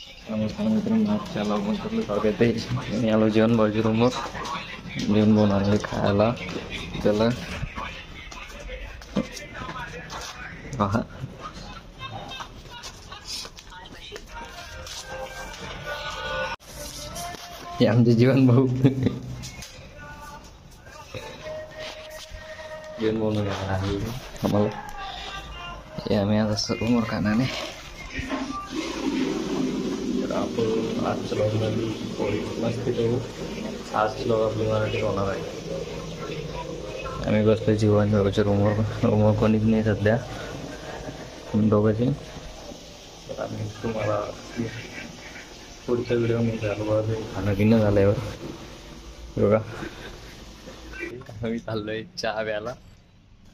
नमस्कार मित्रांनो, आजच्या लॉगमध्ये स्वागत आहे. मी आलो जेवण भाजी रूमवर. जेवण बनवले खायला. चला पहा, हे आमचे जीवन भाऊ जेवण बनवून घ्यायला आहे आम्हाला. हे आम्ही आता रूमवर खाणार नाही. आपण आजच्या लॉगमध्ये मस्ती करू. आजची लॉग आपली मराठी होणार आहे. आम्ही बसलो जीवन भाऊच्या रूमवर कोणीच नाही सध्या, दोघंचे. तर आम्ही तुम्हाला पुढच्या व्हिडिओमध्ये आलो खाणं पिणं झाल्यावर बघा. आम्ही चाललोय चहा प्यायला.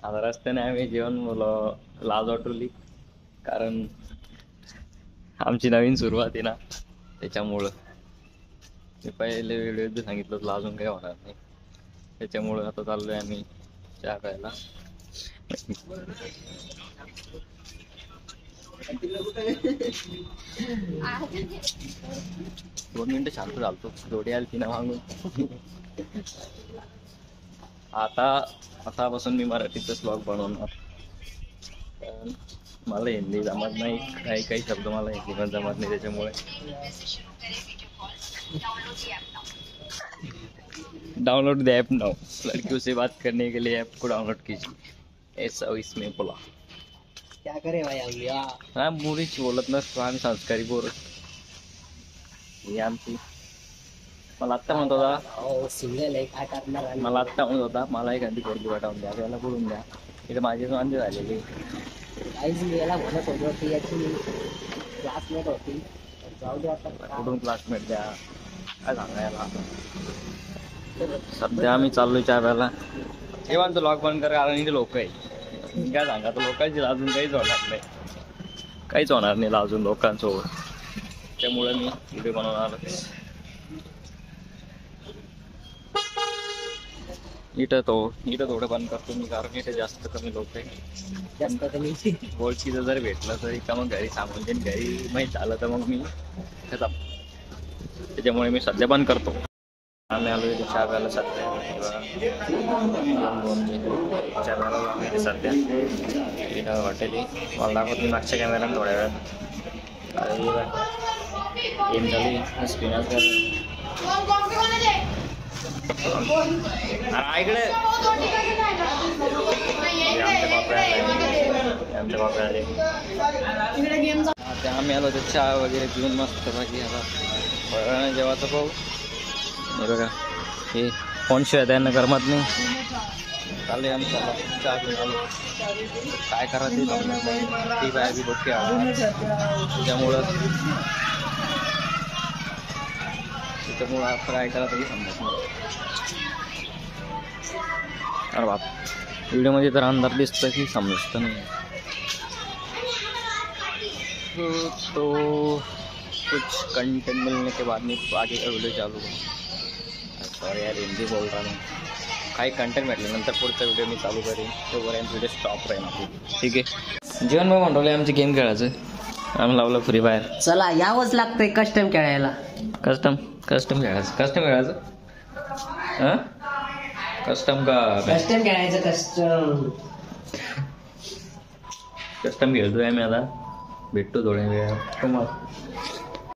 आता रस्त्याने आम्ही जेवण लाज वाटवली, कारण आमची नवीन सुरुवात आहे ना, त्याच्यामुळं. मी पहिले व्हिडिओ सांगितलं तुला अजून काही होणार नाही, त्याच्यामुळं आता चाललोय आम्ही चहा प्यायला. 2 मिनिटं शांत झालतो, जोडी आली ती ना मागून. आतापासून मी मराठीतच ब्लॉग बनवणार. मला हिंदी जमत नाही, काही शब्द मला हिंदी पण जमत नाही, त्याच्यामुळे डाउनलोड द ऐप नाउ. लड़कियों से बात करने के लिए ऐप को डाउनलोड कीजिए. ऐसा इसमें बोला. क्या करे भाई हा, मुलीच बोलत नसतो आम्ही, संस्कारी पोर. ही आमची. मला आत्ता म्हणत होता सिंगल आहे, काय करणार. मला एखादी पोरगी पाठवून द्या, त्याला बोलून द्या. इथे माझी वांदे झालेली. काहीच मी याला म्हणत होतो, याची क्लासमेट होती. जाऊ दे आता, कुठून क्लासमेट द्या, काय सांगायला. सध्या आम्ही चाललोय चहा प्यायला. हे म्हणतो लॉक बंद कर, कारण इथे लोक आहे. काय सांगा, तर लोकांची अजून काहीच होणार नाही अजून लोकांसोबत. त्यामुळे मी व्हिडिओ बनवणार. इथं थोडं बंद करतो मी, कारण इथे जास्त कमी लोक आहे. जास्त कमी ओळखीचं जर भेटलं तरी का मग घरी सांगून देईन. घरी माहीत झालं तर मग मी खतम. त्याच्यामुळे मी सध्या बंद करतो. आम्ही आलो इथे चहा प्यायला सध्या. चहा प्यायला सध्या इथं हॉटेल आहे. मला दाखवत मी मागच्या कॅमेऱ्यानं थोड्या वेळात. गेम झाली स्पिनच इकडे आमच्या बापरे आले. आता आम्ही आलो तर चहा वगैरे पिऊन मस्त बाकी. आता जेवायचं पाहू. हे बघा, हे फोनशिवाय त्यांना करमत नाही. चालले आम्ही चहा पिऊन आलो. काय करा ते समजत नाही. ती बाय बी डोके त्याच्यामुळं काय करा तरी समजत नाही. अरे बाप, व्हिडिओमध्ये तर अंधार दिसतं की समजतं नाही. तो कुछ कंटेंट मिलने के बाद में आगे का वीडियो चालू करूँ. सॉरी यार, हिंदी बोल रहा हूँ. काही कंटेंट भेटल्यानंतर पुढचा व्हिडिओ मी चालू करेन. तोपर्यंत व्हिडिओ स्टॉप राहील आपली. ठीक आहे. जेवण मग म्हणतो आमची गेम खेळायचं. आम्ही लावलं फ्री फायर. चला यावंच लागतंय कस्टम खेळायला. कस्टम खेळायचं. हां, कस्टम खेळायचं. कस्टम खेळतोय आम्ही आता. भेटतो थोड्या वेळा तुम्हाला.